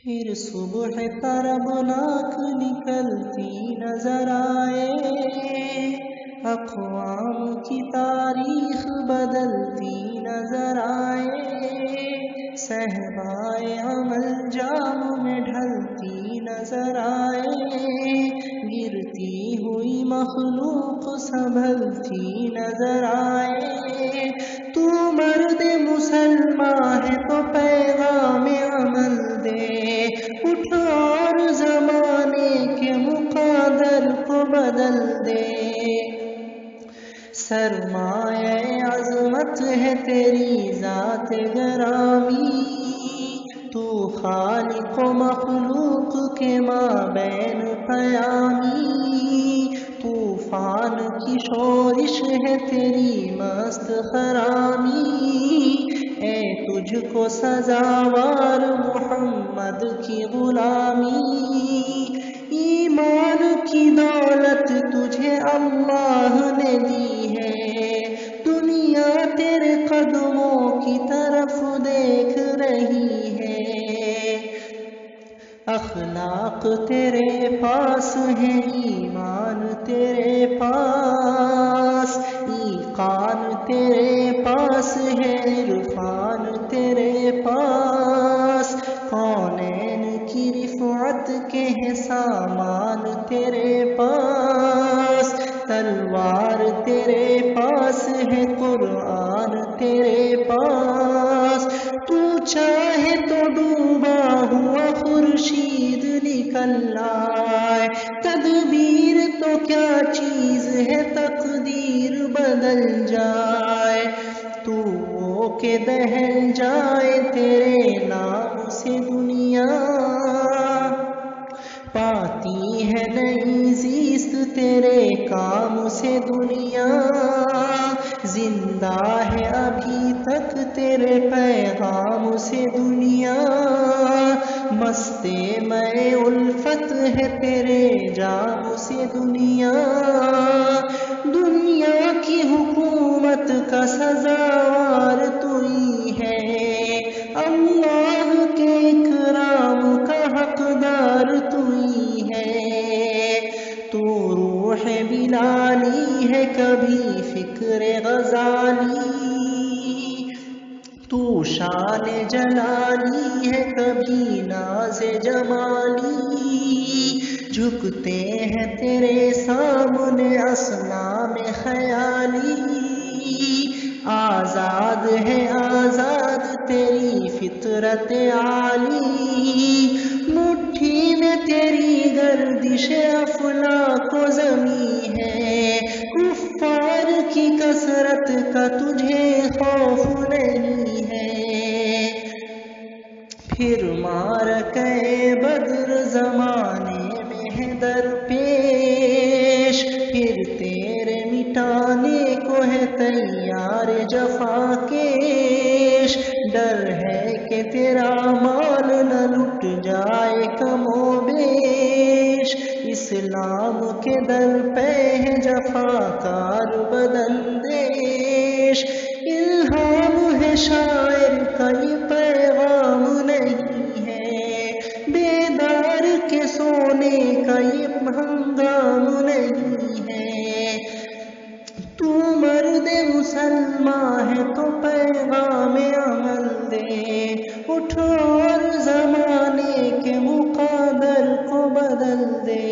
پھر صبح طربناک نکلتی نظر آئے، اقوام کی تاریخ بدلتی نظر آئے، صحرائے عمل جام میں ڈھلتی نظر آئے، گرتی ہوئی مخلوق سنبھلتی نظر آئے۔ تو مرد مسلمان ہے تو پیغام عمل دے، اٹھ اور زمانے کے مقدر کو بدل دے۔ سرمایہ عظمت ہے تیری ذات گرامی، تو خالق و مخلوق کے مابین پیامی، طوفان کی شورش ہے تیری مست خرامی، اے تجھ کو سزاوار محمد کی غلامی۔ ایمان کی دولت تجھے اللہ نے دی ہے، دنیا تیرے قدموں کی طرف دیکھ رہی ہے، اخلاق تیرے پاس ہے، ایمان تیرے پاس، ایقان تیرے پاس ہے، عرفان تیرے پاس، کونین کی رفعت کے ہیں سامان تیرے پاس، تلوار تیرے پاس ہے، قرآن تیرے پاس، تو چاہے تو ڈوبا ہوا خورشید نکل آئے، تدبیر تو کیا چیز ہے تقدیر بدل جائے، تو وہ کہ دہل جائے تیرے نام سے دنیا، پاتی ہے نئی زیست تیرے کام سے دنیا، زندہ ہے ابھی تک تیرے پیغام سے دنیا، مستے میں الفت ہے تیرے جام سے دنیا، دنیا کی حکومت کا سزاوار تو ہی ہے، اللہ کے اکرام کا حقدار تو ہی ہے، تو روح بلالی ہے کبھی فکر غزالی، تو شان جلالی ہے کبھی ناز جمالی، جھکتے ہیں تیرے سامنے اصنام خیالی، آزاد ہے آزاد تیری فطرت عالی، مٹھی میں تیری گردش افلاک و زمیں ہے، کفار کی کثرت کا تجھے خوف نہیں ہے، پھر معرکہ بدر زمانے میں ہے درپیش، پھر تیرے مٹانے کو ہے تیار جفا کیش، ڈر ہے کہ تیرا مال نہ لٹ جائے کم و بیش، اسلام کے در پہ ہے جفاکار بداندیش، الہام ہے شاعر کا یہ پیغام نہیں ہے، بیدار کے سونے کا یہ ہنگام نہیں ہے، تو مرد مسلمان ہے تو پیغام عمل دے، اٹھ اور زمانے کے مقدر کو بدل دے۔